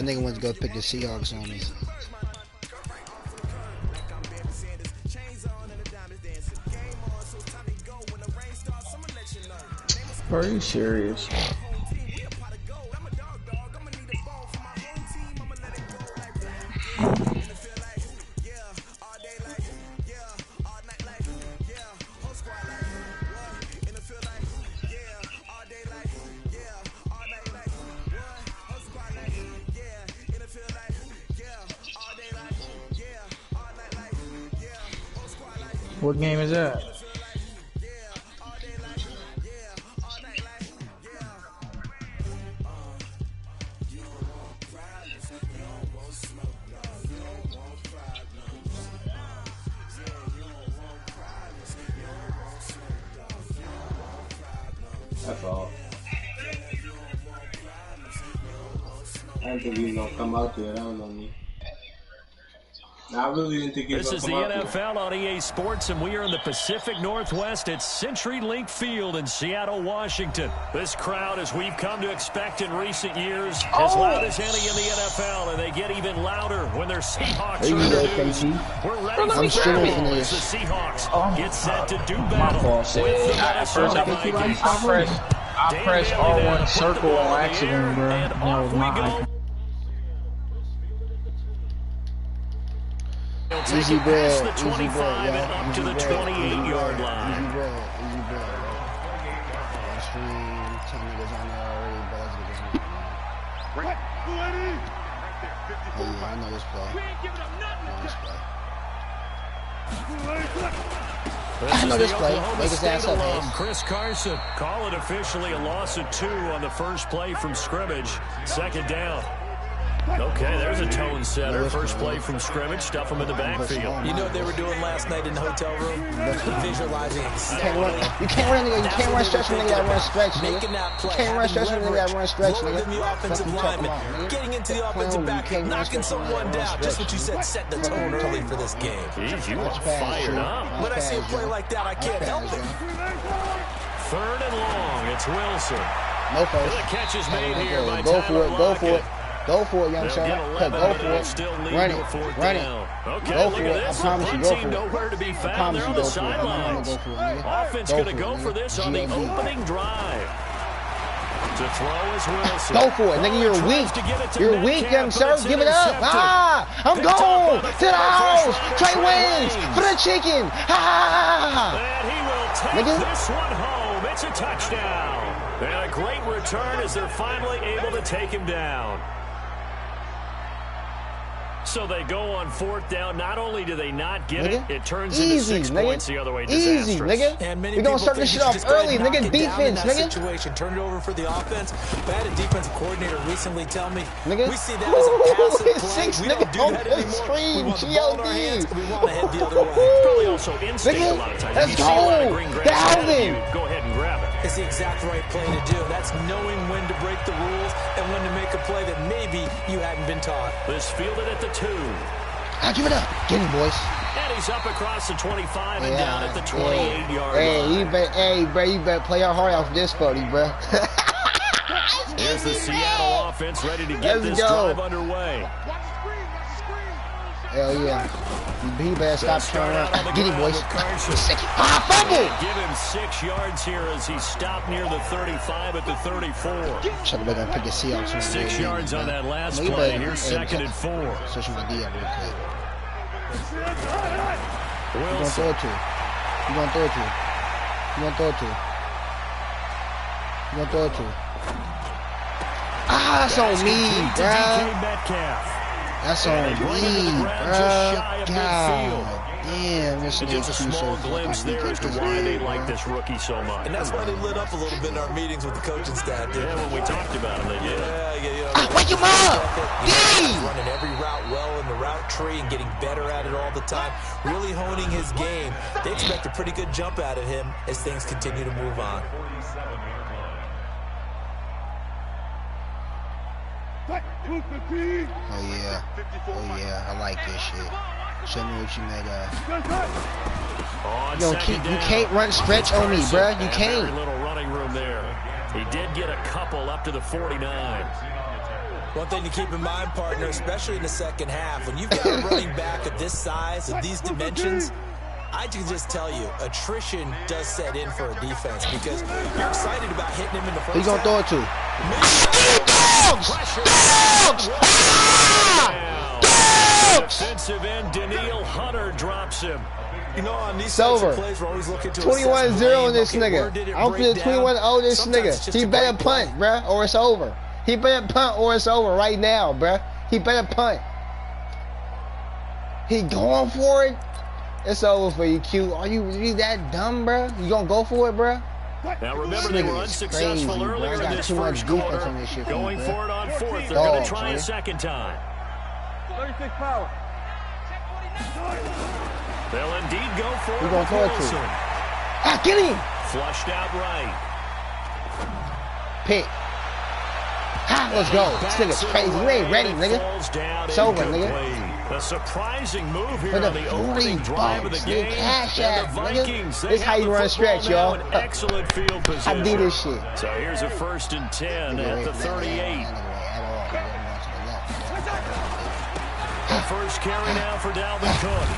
The nigga went to go pick the Seahawks on me. Are you serious? What game is that? That's all. I didn't think he was gonna come out there. That was on me. I really didn't think he was This is the NFL on EA Sports, and we are in the Pacific Northwest at CenturyLink Field in Seattle, Washington. This crowd, as we've come to expect in recent years, as loud as any in the NFL, and they get even louder when their Seahawks are introduced. We're ready for the battle as the Seahawks get set to do battle with the Minnesota Vikings. I pressed R1 circle on accident, bro. That was my icon. Easy bread, the 25 and up to the 28-yard line. Easy bread, easy bread. One stream, 10 niggas on there already, but let's get this one. Oh yeah, I know this play. I know this play. Wake his ass up, Hayes. Chris Carson, call it officially a loss of 2 on the first play from scrimmage. Second down. Okay, there's a tone setter. First play from scrimmage, stuff him in the backfield. You know what they were doing last night in the hotel room? Visualizing exactly. You can't run stretch when they got run stretch, nigga. You can't run stretch when they got run stretch, nigga. The offensive lineman, getting into the offensive backfield, knocking someone down. Just what you said, set the tone early for this game. Jeez, you are fired up. When I see a play like that, I can't help it. Third and long, it's Wilson. No first. The catch is made here by Go for it, go for it. Go for it, young They'll sir. get 11, Go for it. still Run it. Run it. Okay, go look for at it. I this. promise you, go for it. Nowhere to be I found. promise They're you, on the go for it. I'm sidelines. gonna go for it, nigga. Offense going to go for this on the opening drive. To throw is Wilson. Go for it, nigga. You're weak. You're weak, young sir. Give it up. Ah! I'm gone. To the house. Trey Waynes for the chicken. Ha! And he will take this one home. It's a touchdown. And a great return as they're finally able to take him down. So they go on fourth down. Not only do they not get it, it turns into 6 points the other way. Easy, nigga. We're going to start this shit off early, nigga. Defense, nigga. Situation. Turn it over for the offense. I had a defensive coordinator recently tell me, nigga, we see that as a passive play. Six, We don't do that anymore. We want the ball in our hands, and we want to head the other way. Probably also instinct a lot of times. Let's go. Dalvin. Go ahead and grab it. It's the exact right play to do. That's knowing when to break the rules and when to make a play that maybe you hadn't been taught. This fielded at the 2. Give it up. Get him, boys. And he's up across the 25 and down at the 28-yard line. Hey, bro, you better play your heart off this, buddy, bro. Here's the Seattle offense ready to get this drive underway. Hell yeah. He better stop turning around. Get him, boys. Fumble! Give him 6 yards here as he stopped near the 35 at the 34. Should have been pick the Seahawks. 6 yards on that last play. Here's 2nd and 4. Switch my D up real quick. Wilson. You're going to throw it to him. You're going to throw it to him. You're going to throw it to him. You're going to throw it to him. That's on me, bro. That's on me, bro. God damn, this is just a small glimpse there as to why they like this rookie so much. And that's why they lit up a little bit in our meetings with the coaching staff. Yeah, when we talked about him, they did. Yeah. Wake him up! Running every route well in the route tree and getting better at it all the time. Really honing his game. They expect a pretty good jump out of him as things continue to move on. Oh yeah, I like this shit. Show me what you made of. You can't run stretch on me, bruh. You can't. Very little running room there. He did get a couple up to the 49. One thing to keep in mind, partner, especially in the second half, when you've got a running back of this size, of these dimensions, I can just tell you, attrition does set in for a defense because you're excited about hitting him in the first half. He's going to throw it to. Dogs! Defensive end Daniil Hunter drops him. You know, on these it's over. plays, we're always looking to 21-0 on this nigga. I'm feeling 21-0 this nigga. He better punt, bruh, or it's over. He better punt or it's over right now, bruh. He better punt. He going for it. It's over for you, Q. Are you really that dumb, bruh? You gonna go for it, bruh? Now remember, they were unsuccessful crazy, earlier in this first quarter. Going for it on fourth. They're going to try a second time. 36 power. They'll indeed go for it. With Wilson. Ah, get him! Flushed out right. Pick. Ah, let's go. This nigga's crazy. You ain't ready, nigga. It's over, nigga. A surprising move here on the opening drive of the game. Cash and app, the Vikings, this how you run stretch, y'all. Excellent field position. I do this shit. So here's a 1st and 10 at the 38. The first carry now for Dalvin Cook.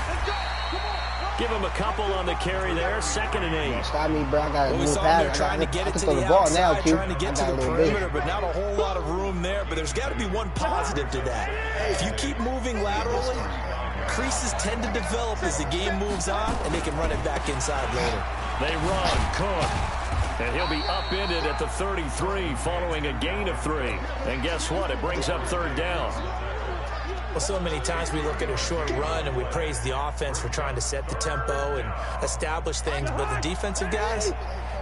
Give him a couple on the carry there. 2nd and 8. Stop me, bro. I got to move past. Trying to get it to the outside, trying to get to the perimeter, but not a whole lot of room there. But there's got to be one positive to that. If you keep moving laterally, creases tend to develop as the game moves on, and they can run it back inside later. They run. Cook. And he'll be upended at the 33 following a gain of 3. And guess what? It brings up 3rd down. Well, so many times we look at a short run and we praise the offense for trying to set the tempo and establish things, but the defensive guys,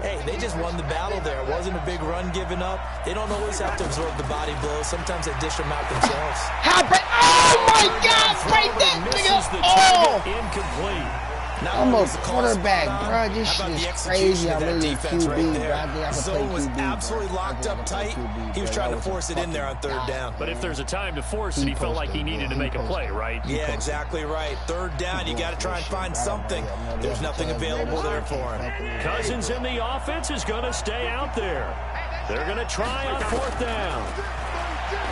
hey, they just won the battle there. It wasn't a big run given up. They don't always have to absorb the body blows. Sometimes they dish them out themselves. Oh, my God! Break that nigga! Oh! Incomplete. I'm a quarterback, bro. This shit is crazy. I'm really a QB, bro. I think I can play QB. Was absolutely locked up tight. He was trying to force it in there on 3rd down. But if there's a time to force it, he felt like he needed to make a play, right? Yeah, exactly right. 3rd down, you got to try and find something. There's nothing available there for him. Cousins in the offense is going to stay out there. They're going to try on 4th down.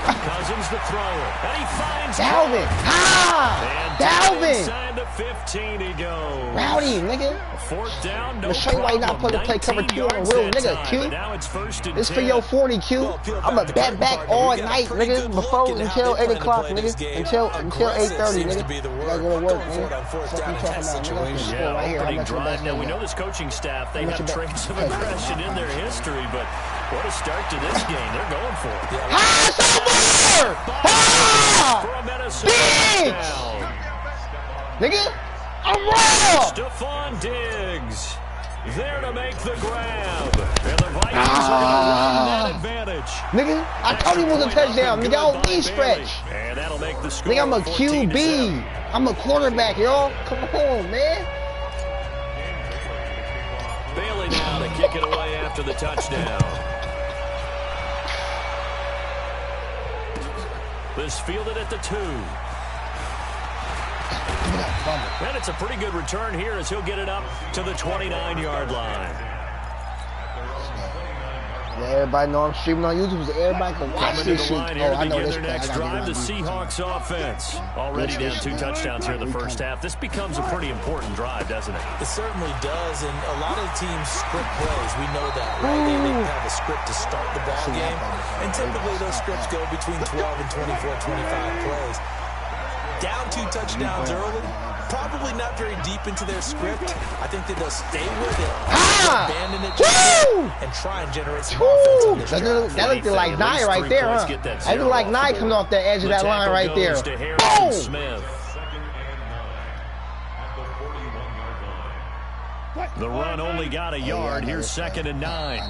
Cousins the thrower, and he finds Dalvin. Dalvin. Inside the 15 he goes. Rowdy, nigga. 4th down, no I'm gonna show you why you not putting play cover 2 on a real nigga, Q. Now it's 1st and 10. It's for your 40, Q. I'm a bet back all night, nigga. Until 8 o'clock, nigga. Until 8:30, nigga. I gotta go to work, nigga. What you talking about, nigga? Yeah, right here. opening drive. Now we know this coaching staff, they have traits of aggression in their history, but what a start to this game. They're going for it. It's over! For a Minnesota touchdown. Nigga, I'm raw! Stephon Diggs there to make the grab. And the Vikings are going to run that advantage. Nigga, I told you it was a touchdown. Nigga, I don't need stretch. And that'll make the score. Nigga, I'm a QB. I'm a quarterback, y'all. Come on, man. Bailey now to kick it away after the touchdown. This fielded at the 2. And it's a pretty good return here as he'll get it up to the 29-yard line. Yeah, everybody know I'm streaming on YouTube, so everybody can watch this shit. Oh, I know this play. Next drive, the Seahawks offense. Already down 2 touchdowns here in the first half. This becomes a pretty important drive, doesn't it? It certainly does, and a lot of teams script plays. We know that, right? They have a script to start the ball game, and typically those scripts go between 12 and 24, 25 plays. Down 2 touchdowns early, probably not very deep into their script. I think that they'll stay with it, abandon it, and try and generate some offense on this drive. That looked like Nye right there, huh? That looked like Nye coming off the edge of that line right there. Boom! The run only got a yard. Here's 2nd and 9.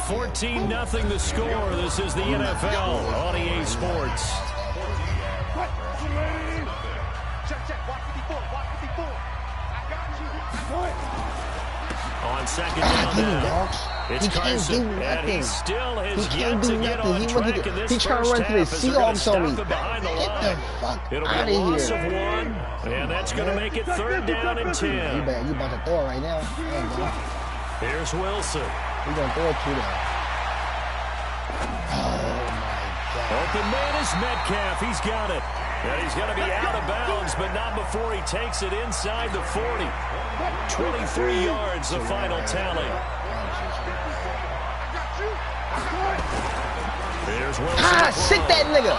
14-0 the score. This is the NFL on EA Sports. On 2nd down now, it's Carson, and he still has yet to get on track in this first half as they're going to stop it behind the line. It'll be a loss of 1, and that's going to make it 3rd down and 10. You about to throw it right now. Here's Wilson. We're going to throw it to them. Oh, my Open man is Metcalf. He's got it. And he's going to be out of bounds, but not before he takes it inside the 40. 23 yards, the final tally. Here's Wilson. Sit that nigga.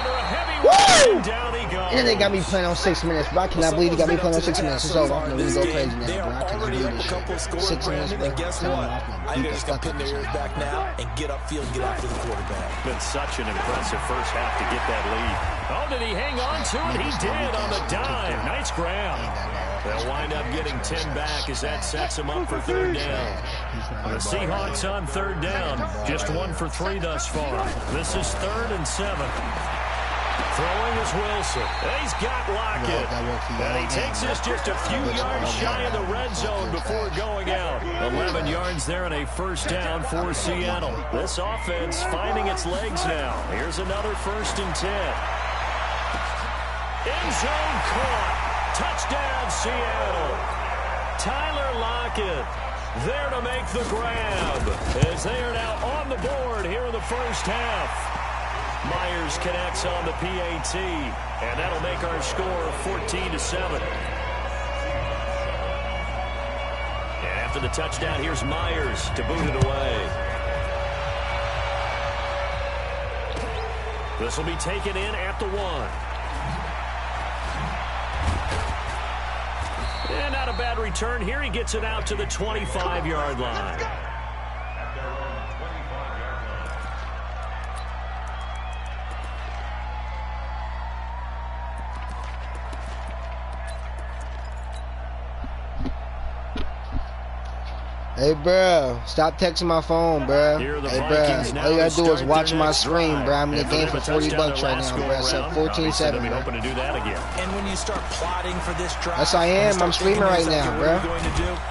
Woo! And then they got me playing on 6 minutes, bro. I cannot believe they got me playing on 6 minutes. It's over. I'm going to go crazy now, bro. I cannot believe this shit. 6 minutes, bro. Guess what? I think just got to pin their ears back now and get upfield and get after the quarterback. Been such an impressive first half to get that lead. Oh, did he hang on to it? He did on the dime. Nice grab. They'll wind up getting 10 back as that sets him up for third down. The Seahawks on third down. Just 1 for 3 thus far. This is 3rd and 7. Throwing is Wilson. He's got Lockett. And he takes us just a few yards shy of the red zone before going out. 11 yards there and a first down for Seattle. This offense finding its legs now. Here's another 1st and 10. End zone caught. Touchdown, Seattle. Tyler Lockett there to make the grab as they are now on the board here in the first half. Myers connects on the PAT, and that'll make our score 14-7. And after the touchdown, here's Myers to boot it away. This will be taken in at the 1. And not a bad return here. He gets it out to the 25-yard line. Hey, bro, stop texting my phone, bro. Hey, bro, all you gotta do is watch my stream, bro. I'm in the game for $40 right now, bro. It's at 14-7, bro. To do that again. And when you start plotting for this drive, yes, I am. I'm streaming right now, bro.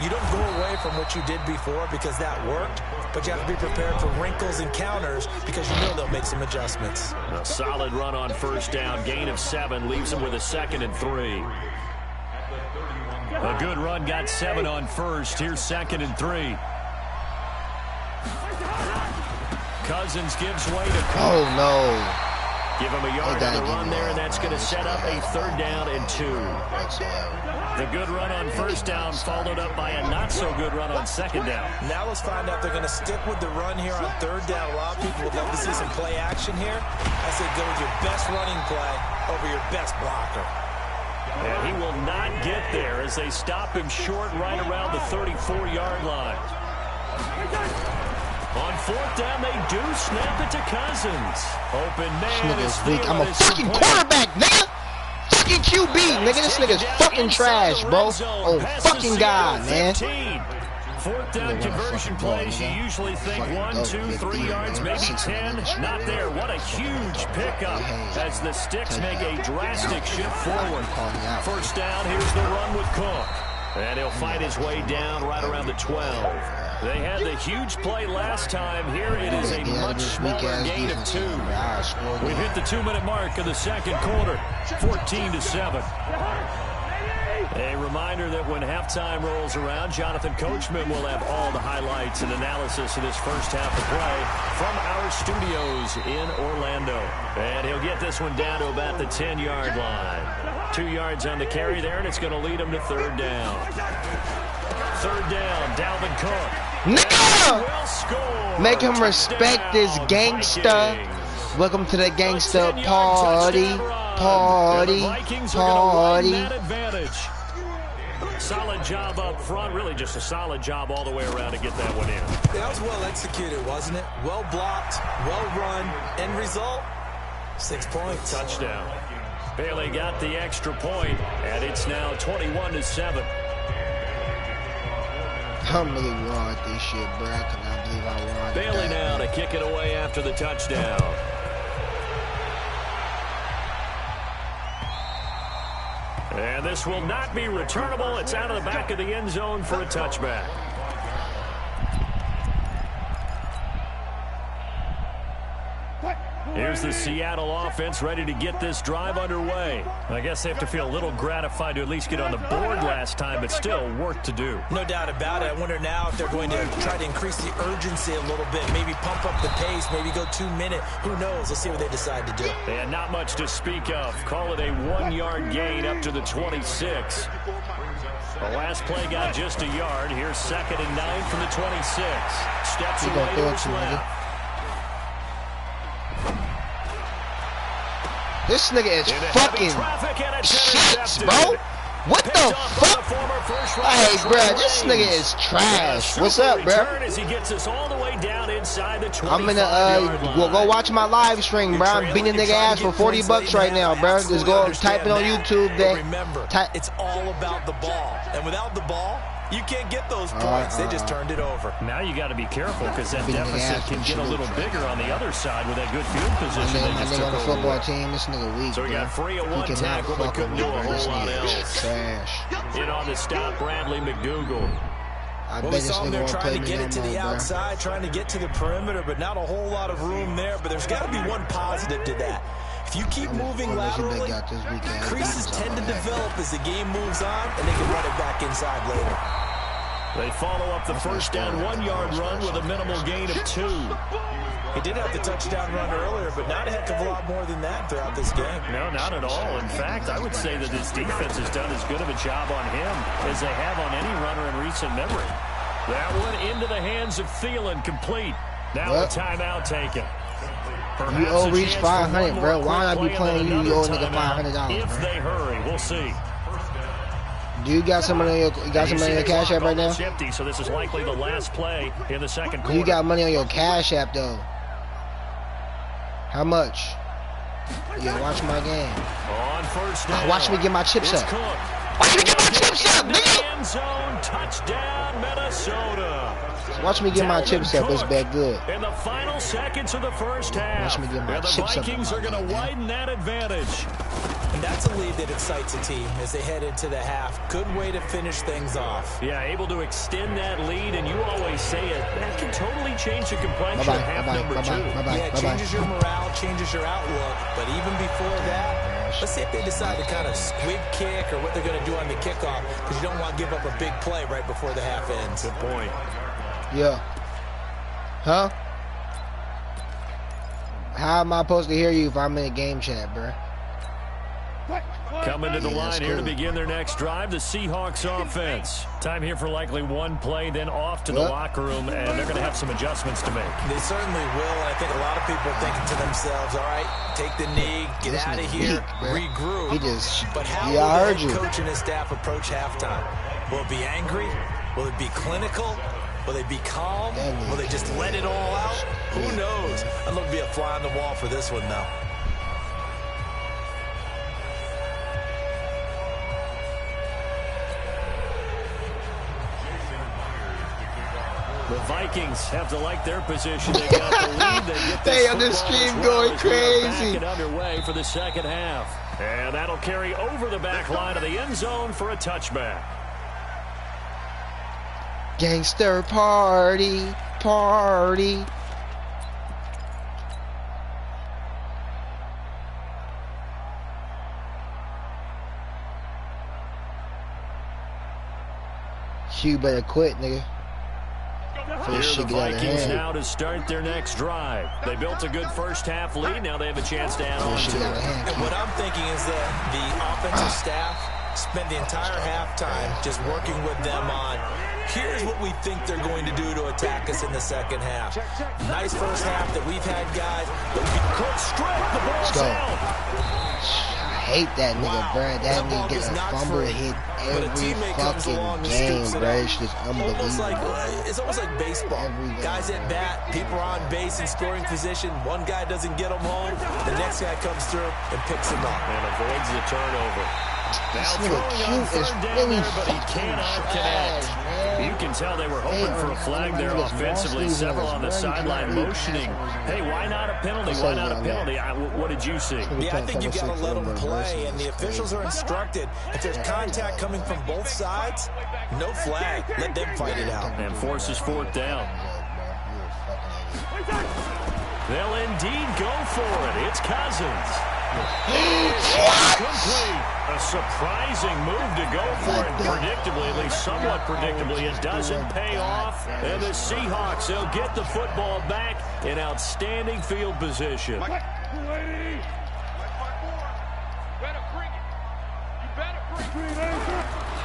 You don't go away from what you did before because that worked, but you have to be prepared for wrinkles and counters because you know they'll make some adjustments. A solid run on first down. Gain of 7 leaves him with a 2nd and 3. A good run, got 7 on first. Here's 2nd and 3. Cousins gives way to Cook. Oh, no. Give him a yard on the run there, and that's going to set up a 3rd down and 2. The good run on first down followed up by a not-so-good run on 2nd down. Now let's find out if they're going to stick with the run here on 3rd down. A lot of people would love to see some play action here. I say go with your best running play over your best blocker. And he will not get there as they stop him short right around the 34-yard line. On 4th down, they do snap it to Cousins. Open man is weak. I'm a fucking quarterback, nigga. Fucking QB, nigga. This nigga's fucking trash, bro. Oh, fucking God, man. 4th down conversion plays, you usually think 1, 2, 3 yards, maybe 10. Not there. What a huge pickup as the Sticks make a drastic shift forward. First down, here's the run with Cook. And he'll fight his way down right around the 12. They had the huge play last time. Here it is a much smaller gain of 2. We've hit the 2-minute mark of the 2nd quarter, 14-7. A reminder that when halftime rolls around, Jonathan Coachman will have all the highlights and analysis of this first half of play from our studios in Orlando. And he'll get this one down to about the 10-yard line. 2 yards on the carry there, and it's going to lead him to 3rd down. 3rd down, Dalvin Cook. Nigga! Make him respect this gangsta. Welcome to the gangsta party. Solid job up front, really just a solid job all the way around to get that one in. That was well executed, wasn't it? Well blocked, well run, end result, 6 points. Touchdown. Bailey got the extra point, and it's now 21-7. I'm really raw at this shit, bro. I cannot believe I won. Bailey now to kick it away after the touchdown. And this will not be returnable. It's out of the back of the end zone for a touchback. Here's the Seattle offense ready to get this drive underway. I guess they have to feel a little gratified to at least get on the board last time, but still work to do. No doubt about it. I wonder now if they're going to try to increase the urgency a little bit, maybe pump up the pace, maybe go 2 minute. Who knows? Let's see what they decide to do. And not much to speak of. Call it a 1-yard gain up to the 26. The last play got just a yard. Here's 2nd and 9 from the 26. Steps away to his left. This nigga is fucking shit, bro. What the fuck? Hey, bro, this nigga is trash. What's up, bro? I'm in go watch my live stream, bro. I'm beating nigga ass for $40 right now, bro. Just go type it on YouTube, there. Remember, it's all about the ball, and without the ball, you can't get those points. They just turned it over. Now you got to be careful because that deficit can get a little bigger on the other side with that good field position. My nigga on the football team, this nigga weak. So we got 3 at 1 tackle, but couldn't do a whole lot else. Trash. In on the stop, Bradley McDougal. Well, we saw him there trying to get it to the outside, trying to get to the perimeter, but not a whole lot of room there. But there's got to be one positive to that. If you keep moving laterally, creases tend to develop as the game moves on, and they can run it back inside later. They follow up the first down 1-yard run with a minimal gain of 2. He did have the touchdown run earlier, but not a heck of a lot more than that throughout this game. No, not at all. In fact, I would say that this defense has done as good of a job on him as they have on any runner in recent memory. That one into the hands of Thielen, complete. Now a timeout taken. Perhaps you owe reach 500, bro. Why not be playing you? You owe nigga $500. If they hurry, we'll see. Do you got some money on your Cash App right now? Empty, so this is likely the last play in the second quarter. You got money on your Cash App though. How much? Yeah, watch my game. On first down. Watch me get my chips up. Watch me get my chips up, nigga. End zone touchdown, Minnesota. Watch me get my chips up. It's back good. In the final seconds of the first half, watch me get my chips the Vikings up are going to widen that advantage. And that's a lead that excites a team as they head into the half. Good way to finish things off. Yeah, able to extend that lead, and you always say it, that can totally change the complexion of half number 2. Yeah, it changes your morale, changes your outlook, but even before that, let's see if they decide to kind of squib kick or what they're going to do on the kickoff, because you don't want to give up a big play right before the half ends. Good point. Yeah. Huh? How am I supposed to hear you if I'm in a game chat, bro? Coming to the line here to begin their next drive, the Seahawks offense. Time here for likely one play, then off to the locker room, and they're going to have some adjustments to make. They certainly will, and I think a lot of people are thinking to themselves, all right, take the knee, get out of here, regroup. But how will the coach and his staff approach halftime? Will it be angry? Will it be clinical? Will they be calm? Will they just let it all out? Who knows? I'd love to be a fly on the wall for this one, though. The Vikings have to like their position. They got the lead. They get this on the stream going crazy. Back and underway for the second half. And that'll carry over the back line of the end zone for a touchback. Gangster party, party. You better quit, nigga. Here the Vikings now to start their next drive. They built a good first half lead. Now they have a chance to add on to it. And what I'm thinking is that the offensive staff spent the entire halftime just working with them on, here's what we think they're going to do to attack us in the second half. Nice first half that we've had, guys. But we could strike the ball's out. I hate that nigga, bro. That nigga gets a fumble hit every fucking game, bro. It's just unbelievable. It's almost like baseball. Guys at bat, people are on base in scoring position. One guy doesn't get them home. The next guy comes through and picks him up. And avoids the turnover. This nigga cute is really fucking trash, man. You can tell they were hoping for a flag there offensively. Several on the sideline motioning. Hey, why not a penalty? Why not a penalty? What did you see? Yeah, I think you got to let them play, and the officials are instructed. If there's contact coming from both sides, no flag. Let them fight it out. And forces fourth down. They'll indeed go for it. It's Cousins. Complete. A surprising move to go for it. Predictably, at least somewhat predictably, it doesn't pay off. And the Seahawks, they'll get the football back in outstanding field position.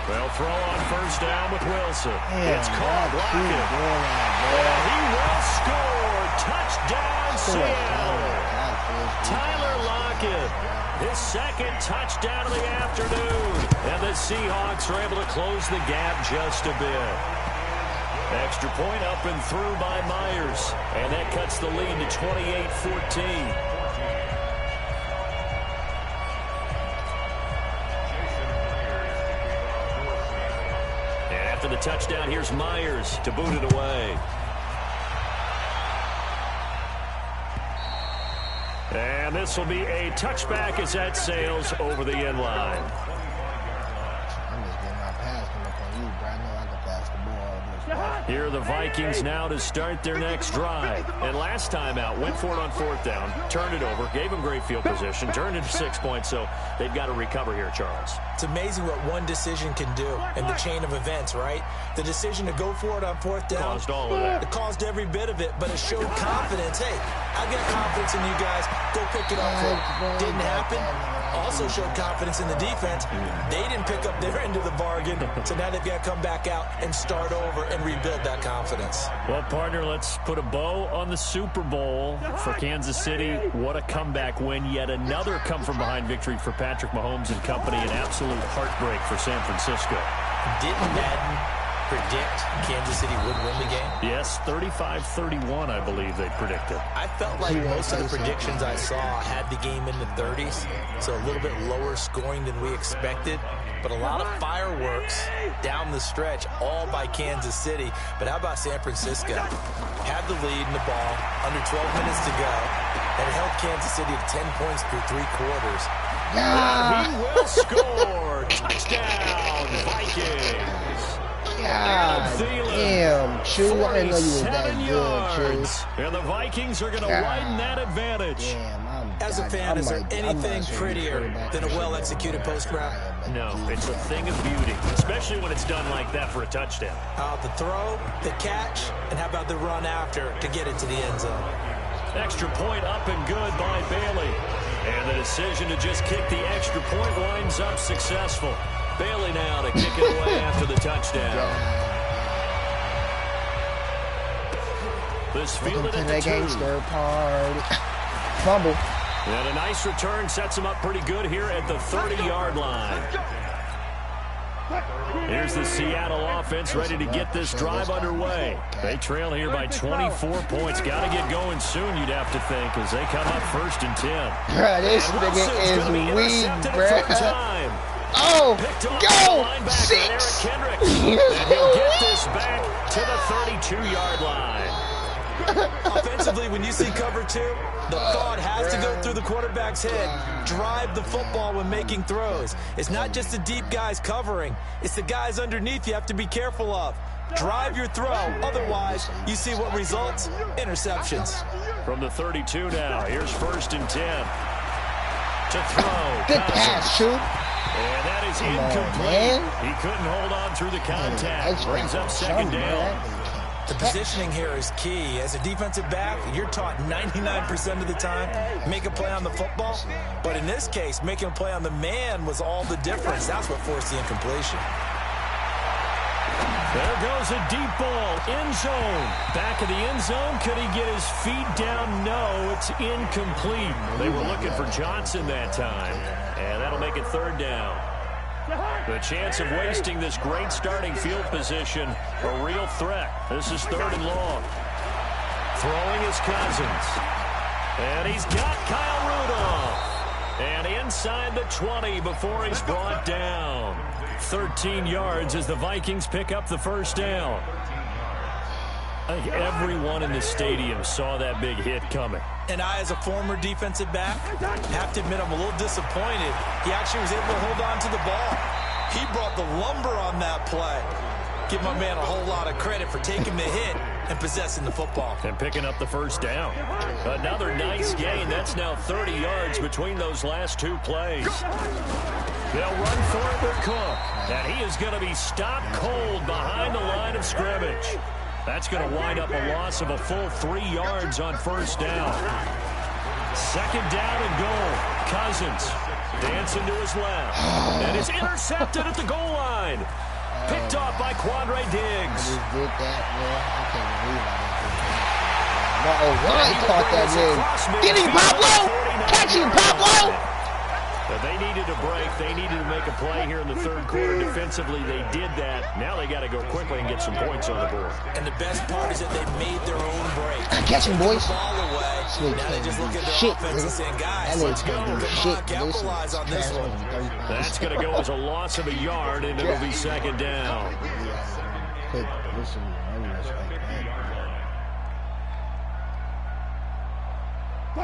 They'll throw on first down with Wilson. It's caught. Lockett. And he will score. Touchdown, Seattle. Tyler Lockett. His second touchdown of the afternoon. And the Seahawks are able to close the gap just a bit. Extra point up and through by Myers. And that cuts the lead to 28-14. After the touchdown, here's Myers to boot it away. And this will be a touchback as that sails over the end line. I'm just getting my pass coming up on you, bro. I know I can pass the ball. Here are the Vikings now to start their next drive. And last time out, went for it on fourth down, turned it over, gave them great field position, turned it 6 points, so they've got to recover here, Charles. It's amazing what one decision can do in the chain of events, right? The decision to go for it on fourth down. Caused all of that. It caused every bit of it, but it showed confidence. Hey, I've got confidence in you guys. Go pick it up for it. Didn't happen. Also showed confidence in the defense. They didn't pick up their end of the bargain, so now they've got to come back out and start over and rebuild that confidence. Well, partner, let's put a bow on the Super Bowl for Kansas City. What a comeback win. Yet another come-from-behind victory for Patrick Mahomes and company. An absolute heartbreak for San Francisco. Didn't Madden predict Kansas City would win the game? Yes, 35-31, I believe they predicted. I felt like most of the predictions I saw had the game in the 30s, so a little bit lower scoring than we expected, but a lot of fireworks down the stretch, all by Kansas City. But how about San Francisco? Had the lead in the ball, under 12 minutes to go, and it held Kansas City to 10 points through 3 quarters. He will score. Touchdown, Vikings. God damn, Chew. I didn't know you was that good, Chew. And the Vikings are going to widen that advantage. Damn, As a fan, is there anything prettier than a well-executed post-route? No, it's a thing of beauty, especially when it's done like that for a touchdown. The throw, the catch, and how about the run after to get it to the end zone? Extra point up and good by Bailey. And the decision to just kick the extra point winds up successful. Bailey now to kick it away after the touchdown. This fielded at the 2. Gangster part. Fumble. And a nice return sets him up pretty good here at the 30-yard line. Here's the Seattle offense ready to get this drive underway. They trail here by 24 points. Got to get going soon, you'd have to think, as they come up 1st and 10. Bruh, this nigga is weak, bruh. Oh, go! 6! And he'll get this back to the 32-yard line. Offensively, when you see cover 2, the thought has to go through the quarterback's head. Drive the football when making throws. It's not just the deep guys covering. It's the guys underneath you have to be careful of. Drive your throw. Otherwise, you see what results? Interceptions. From the 32 now, here's 1st and 10. To throw. Good pass, Chew. And that is incomplete. He couldn't hold on through the contact. Brings up 2nd down. The positioning here is key. As a defensive back, you're taught 99% of the time, make a play on the football. But in this case, making a play on the man was all the difference. That's what forced the incompletion. There goes a deep ball, end zone. Back of the end zone, could he get his feet down? No, it's incomplete. They were looking for Johnson that time, and that'll make it 3rd down. The chance of wasting this great starting field position, a real threat. This is 3rd and long. Throwing is Cousins. And he's got Kyle Rudolph. And inside the 20 before he's brought down. 13 yards as the Vikings pick up the 1st down. I think everyone in the stadium saw that big hit coming. And I, as a former defensive back, have to admit I'm a little disappointed. He actually was able to hold on to the ball. He brought the lumber on that play. Give my man a whole lot of credit for taking the hit and possessing the football. And picking up the first down. Another nice gain. That's now 30 yards between those last two plays. They'll run for it with Cook. And he is going to be stopped cold behind the line of scrimmage. That's going to wind up a loss of a full 3 yards on first down. Second down and goal. Cousins dancing to his left. And it's intercepted at the goal line. Picked off by Quandre Diggs. I just did that, man. I can't believe I did that. Oh, Ryan caught that man. Get him, Pablo! Catch him, Pablo! But they needed a break. They needed to make a play here in the third quarter. Defensively, they did that. Now they got to go quickly and get some points on the board. And the best part is that they made their own break. Catch him, boys. Ball away. Now they just look at their offense and saying, guys, let's go. Come on, capitalize on this one. That's going to go as a loss of a yard, and it'll be second down.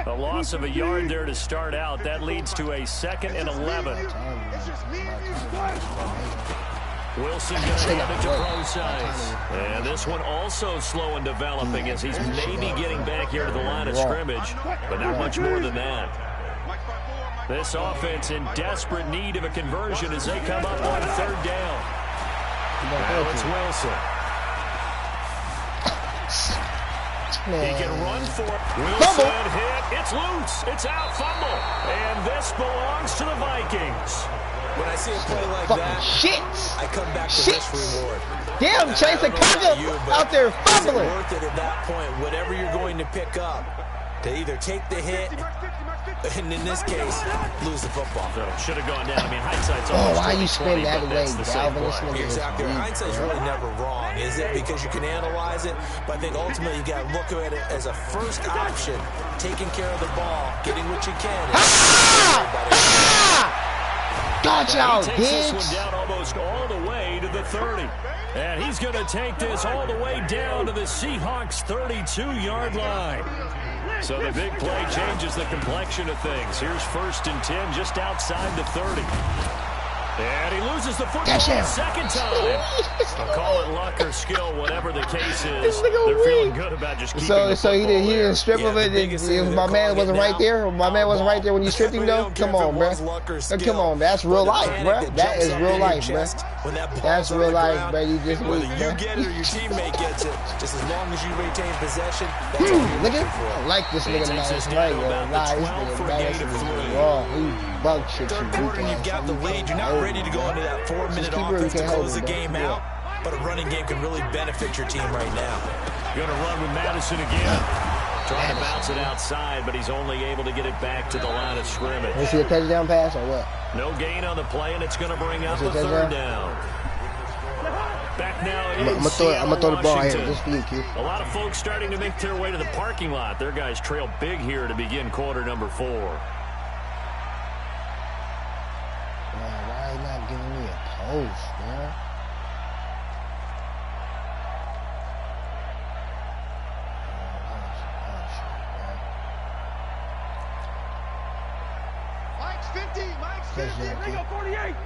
A loss of a yard there to start out. That leads to a 2nd and 11. Wilson going to hand it to Procise. And this one also slow in developing as he's maybe getting back here to the line of scrimmage, but not much more than that. This offense in desperate need of a conversion as they come up on third down. Now it's Wilson. He can run for it. Wilson hit. It's loose. It's out. Fumble. And this belongs to the Vikings. When I see a play like that, I come back to this reward. Damn, Chase Chicago out there fumbling. Is it worth it at that point, whatever you're going to pick up, to either take the hit, and in this case, lose the football. So should have gone down. I mean, hindsight's always why you spin that away, Dalvin? Exactly. Hindsight's really never wrong, is it? Because you can analyze it, but I think ultimately you got to look at it as a first option, taking care of the ball, getting what you can. Gotcha, he takes this one down almost all the way to the 30. And he's going to take this all the way down to the Seahawks' 32-yard line. So the big play changes the complexion of things. Here's 1st and 10 just outside the 30. And he loses the football the second time. I'll call it luck or skill, whatever the case is. They're feeling good about just keeping the so he didn't strip of it. My man wasn't right there. My man wasn't right there when you stripped him, though. Come on, bro. Come on, that's real life, bro. That is real life, bro. That's real life, bro. You just whether you get it or your teammate gets it, just as long as you retain possession. Look at him. I like this nigga last night, yo. This nigga raw. He bug shit. Third quarter, you've got the lead. You're not ready to go into that 4-minute offense to close the game out, but a running game can really benefit your team right now. Going to run with Madison again. Trying to bounce it outside, but he's only able to get it back to the line of scrimmage. You see a touchdown pass or what? No gain on the play, and it's going to bring up the third down. Back now in I'm gonna throw the ball here just for you, Q. A lot of folks starting to make their way to the parking lot. Their guys trail big here to begin quarter number 4. Why are you not giving me a post, man?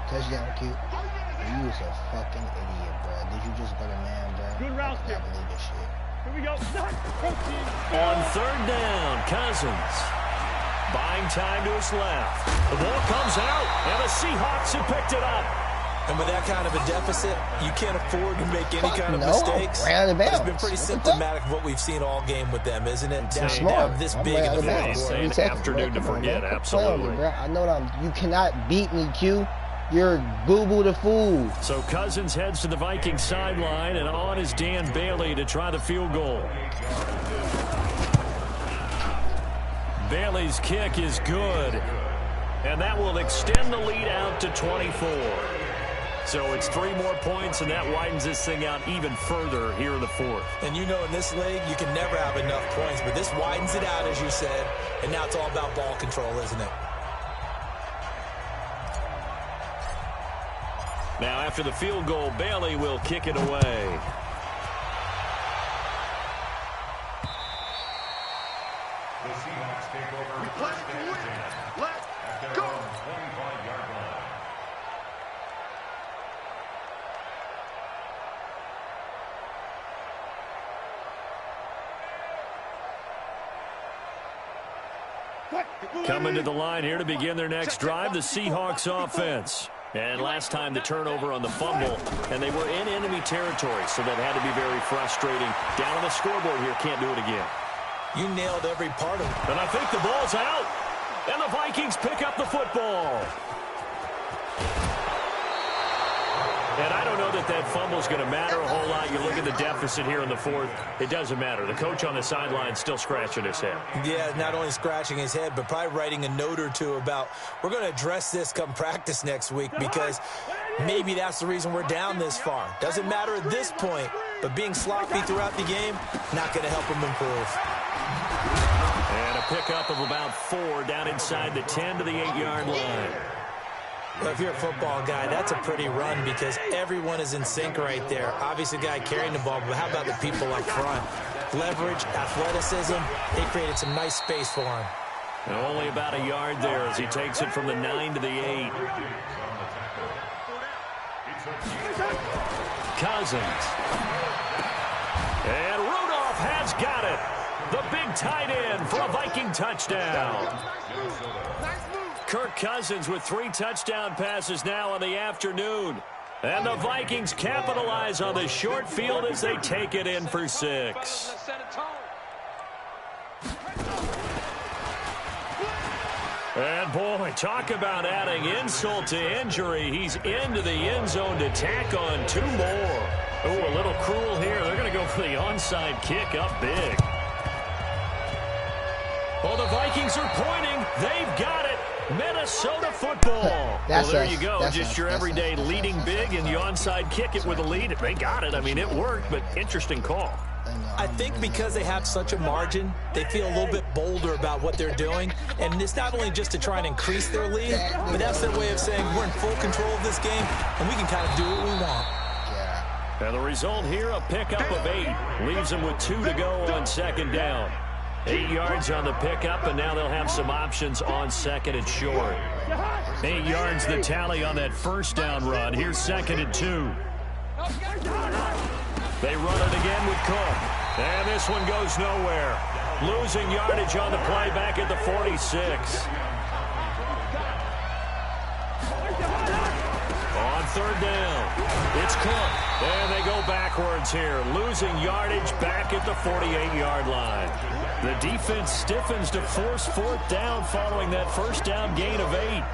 Touchdown, Q. You was a fucking idiot, bro. Did you just go to man, bro? Good route, I can't believe this shit. Here we go. On third down, Cousins. Buying time to his left. The ball comes out, and the Seahawks have picked it up. And with that kind of a deficit, you can't afford to make any kind of mistakes. It's been pretty symptomatic of what we've seen all game with them, isn't it? That's smart. This big of a It's an afternoon to forget, absolutely. I know that you cannot beat me, Q. You're boo-boo the fool. So Cousins heads to the Vikings sideline, and on is Dan Bailey to try the field goal. Bailey's kick is good, and that will extend the lead out to 24. So it's 3 more points, and that widens this thing out even further here in the 4th. And you know in this league, you can never have enough points, but this widens it out, as you said, and now it's all about ball control, isn't it? Now, after the field goal, Bailey will kick it away. The Seahawks take over first and 10. Let's go. 25-yard line. Coming to the line here to begin their next drive, the Seahawks offense. And last time the turnover on the fumble, and they were in enemy territory, so that had to be very frustrating. Down on the scoreboard here, can't do it again. You nailed every part of it. And I think the ball's out, and the Vikings pick up the football. And I don't know that fumble's going to matter a whole lot. You look at the deficit here in the fourth. It doesn't matter. The coach on the sideline still scratching his head. Yeah, not only scratching his head, but probably writing a note or two about, we're going to address this come practice next week, because maybe that's the reason we're down this far. Doesn't matter at this point, but being sloppy throughout the game, not going to help him improve. And a pickup of about 4 down inside the 10 to the 8-yard line. Well, if you're a football guy, that's a pretty run because everyone is in sync right there. Obviously, the guy carrying the ball, but how about the people up front? Leverage, athleticism, they created some nice space for him. And only about a yard there as he takes it from the 9 to the 8. Cousins. And Rudolph has got it. The big tight end for a Viking touchdown. Kirk Cousins with 3 touchdown passes now on the afternoon. And the Vikings capitalize on the short field as they take it in for 6. And boy, talk about adding insult to injury. He's into the end zone to tack on 2 more. Oh, a little cruel here. They're going to go for the onside kick up big. Well, the Vikings are pointing. They've got it. Minnesota football. Well, there you go. Just your everyday leading big, and you onside kick it with a lead. They got it. I mean, it worked, but interesting call. I think because they have such a margin, they feel a little bit bolder about what they're doing. And it's not only just to try and increase their lead, but that's their way of saying we're in full control of this game, and we can kind of do what we want. And the result here, a pickup of 8. Leaves them with 2 to go on second down. 8 yards on the pickup, and now they'll have some options on second and short. 8 yards the tally on that first down run. Here's second and 2. They run it again with Cook. And this one goes nowhere. Losing yardage on the play back at the 46. On third down, it's Cook. And they go backwards here. Losing yardage back at the 48-yard line. The defense stiffens to force 4th down following that first down gain of 8.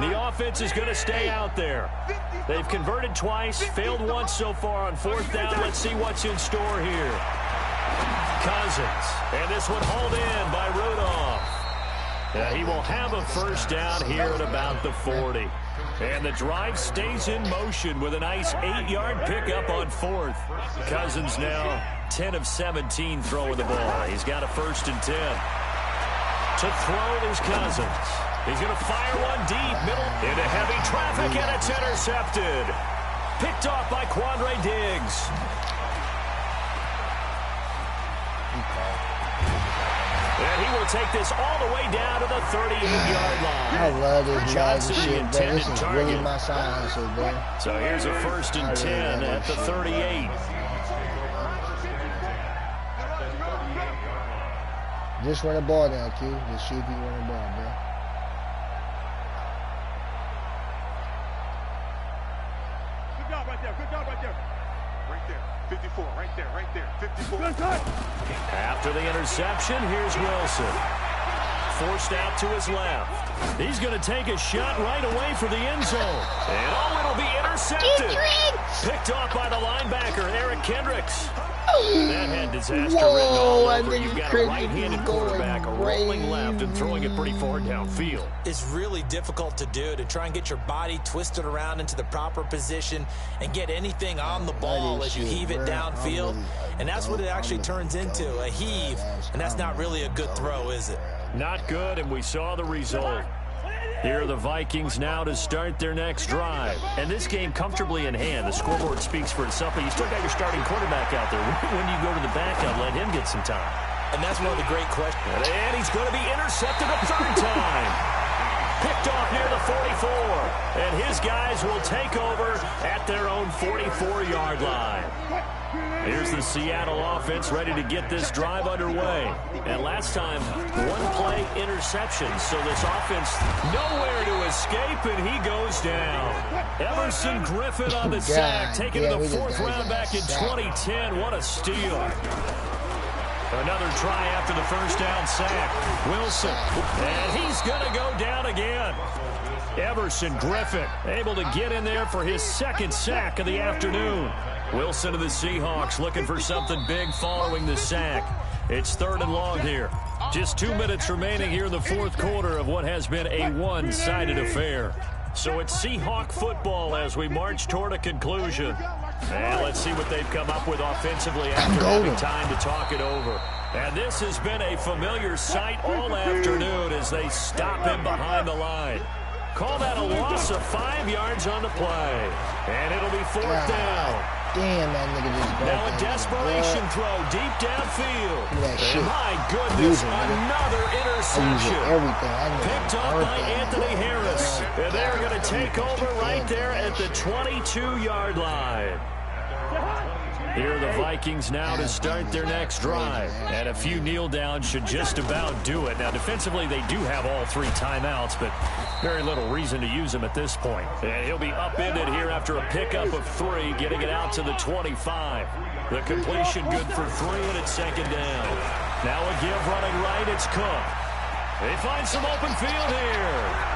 The offense is going to stay out there. They've converted twice, failed once so far on 4th down. Let's see what's in store here. Cousins, and this one hauled in by Rudolph. He will have a first down here at about the 40. And the drive stays in motion with a nice 8-yard pickup on 4th. Cousins now 10 of 17 throwing the ball. He's got a 1st and 10. To throw is Cousins. He's going to fire one deep, middle, into heavy traffic, and it's intercepted. Picked off by Quandre Diggs. And he will take this all the way down to the 38-yard line. I love this Johnson, shit, the bro. intended This is target. really my science, bro. So here's a 1st and 10 at the 38. Just run the ball down, Q. Just see if you run the ball, bro. Good job right there. Good job right there. Right there. 54. Right there. Right there. 54. After the interception, here's Wilson. Forced out to his left. He's going to take a shot right away for the end zone. And it'll be intercepted. Picked off by the linebacker, Eric Kendricks. That had disaster written all over. You've got a right-handed quarterback rolling left and throwing it pretty far downfield. It's really difficult to do, to try and get your body twisted around into the proper position and get anything on the ball as you heave it downfield. And that's what it actually turns into, a heave. And that's not really a good throw, is it? Not good, and we saw the result. Here are the Vikings now to start their next drive. And this game comfortably in hand. The scoreboard speaks for itself, but you still got your starting quarterback out there. When you go to the backup, let him get some time. And that's one of the great questions. And he's going to be intercepted a 3rd time. picked off near the 44. And his guys will take over at their own 44-yard line. Here's the Seattle offense ready to get this drive underway. And last time, one-play interception. So this offense nowhere to escape, and he goes down. Everson Griffin on the sack, taken to the 4th round back in 2010. What a steal. Another try after the first down sack. Wilson, and he's going to go down again. Everson Griffin able to get in there for his 2nd sack of the afternoon. Wilson of the Seahawks looking for something big following the sack. It's 3rd and long here. Just 2 minutes remaining here in the 4th quarter of what has been a one-sided affair. So it's Seahawk football as we march toward a conclusion. And let's see what they've come up with offensively after having time to talk it over. And this has been a familiar sight all afternoon as they stop him behind the line. Call that a loss of 5 yards on the play. And it'll be 4th down. Damn, that nigga just broke. Now a desperation throw deep downfield. And my goodness, another interception. Everything. Picked up by Anthony Harris. And they're going to take over right there at the 22-yard line. Here are the Vikings now to start their next drive. And a few kneel downs should just about do it. Now, defensively, they do have all 3 timeouts, but very little reason to use them at this point. And he'll be upended here after a pickup of 3, getting it out to the 25. The completion good for 3, and it's 2nd down. Now a give running right, it's Cook. They find some open field here.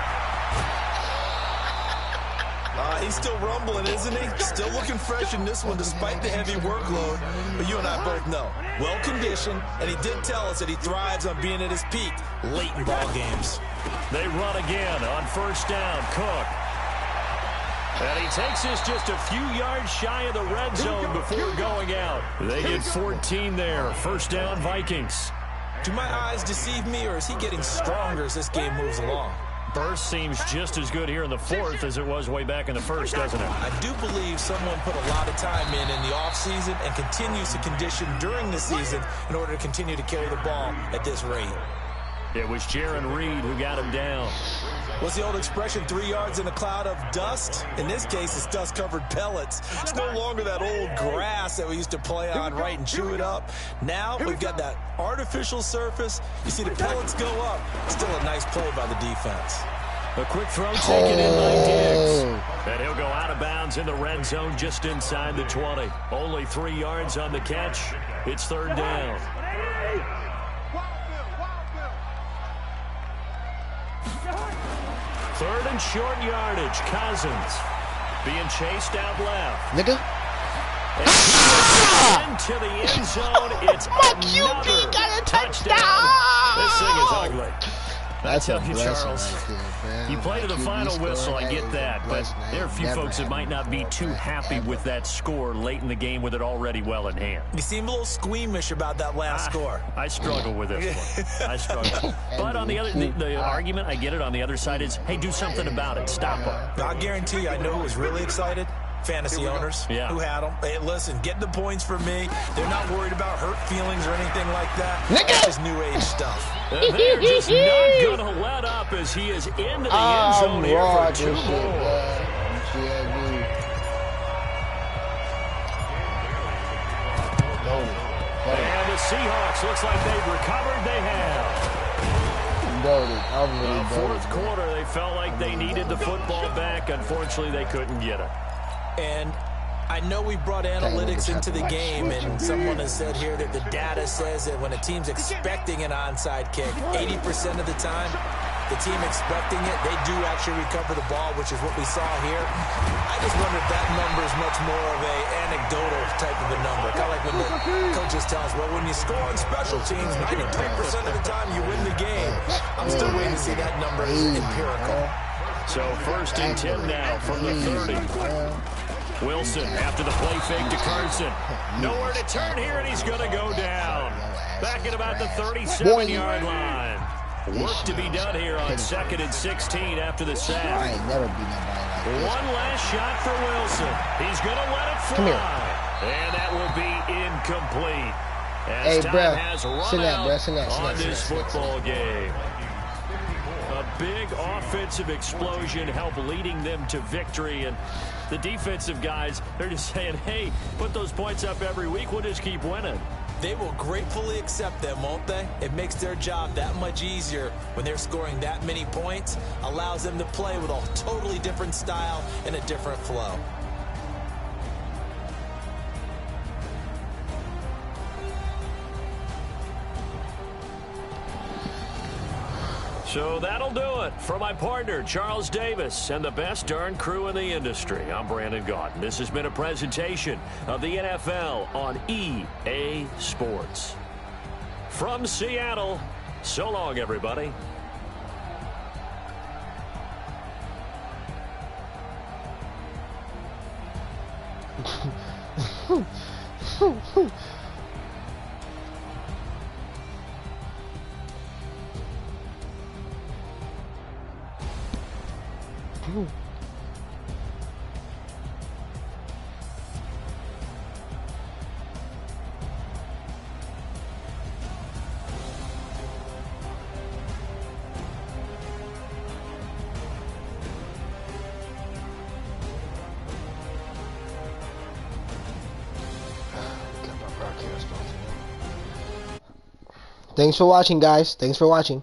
He's still rumbling, isn't he? Still looking fresh in this one despite the heavy workload. But you and I both know, well-conditioned, and he did tell us that he thrives on being at his peak late in ball games. They run again on 1st down. Cook. And he takes this just a few yards shy of the red zone before going out. They get 14 there. 1st down, Vikings. Do my eyes deceive me, or is he getting stronger as this game moves along? Burst seems just as good here in the 4th as it was way back in the 1st, doesn't it? I do believe someone put a lot of time in the offseason and continues to condition during the season in order to continue to carry the ball at this rate. It was Jaron Reed who got him down. What's the old expression, 3 yards in a cloud of dust? In this case, it's dust-covered pellets. It's no longer that old grass that we used to play on, right, and chew it up. Now we've got that artificial surface. You see the pellets go up. Still a nice play by the defense. A quick throw taken in by Diggs. And he'll go out of bounds in the red zone just inside the 20. Only 3 yards on the catch. It's 3rd down. Third and short yardage. Cousins being chased out left. Nigga. And he into the end zone. It's another got a touchdown. This thing is ugly. That's I tell you, Charles, right there, you play to the final whistle, I get that, but there are a few folks that might not be too happy with that score late in the game with it already well in hand. You seem a little squeamish about that last score. I struggle with this one. I struggle. But on the other, the argument, I get it, on the other side is, hey, do something about it. Stop them. I guarantee you, I know who was really excited. Fantasy owners who had them. Hey, listen, get the points for me. They're not worried about hurt feelings or anything like that. That's new age stuff. They're just not going to let up as he is into the end zone here for 2 more. And the Seahawks, looks like they've recovered. They have. Fourth quarter, they felt like they needed the football back. Unfortunately, they couldn't get it. And I know we brought analytics into the game, and someone has said here that the data says that when a team's expecting an onside kick, 80% of the time, the team expecting it, they do actually recover the ball, which is what we saw here. I just wonder if that number is much more of a anecdotal type of a number. Kind of like when the coaches tell us, well, when you score on special teams, 93% of the time you win the game. I'm still waiting to see that number is empirical. So 1st and 10 now from the 30. Wilson after the play fake to Carson. Nowhere to turn here, and he's going to go down. Back at about the 37-yard line. Work to be done here on 2nd and 16 after the sack. I ain't never beat nobody like this. One last shot for Wilson. He's going to let it fly. And that will be incomplete. As time has run out on this football game. A big offensive explosion help leading them to victory. And the defensive guys, they're just saying, hey, put those points up every week. We'll just keep winning. They will gratefully accept them, won't they? It makes their job that much easier when they're scoring that many points. Allows them to play with a totally different style and a different flow. So that'll do it. For my partner, Charles Davis, and the best darn crew in the industry, I'm Brandon Gaudin. This has been a presentation of the NFL on EA Sports. From Seattle, so long, everybody. Thanks for watching, guys. Thanks for watching.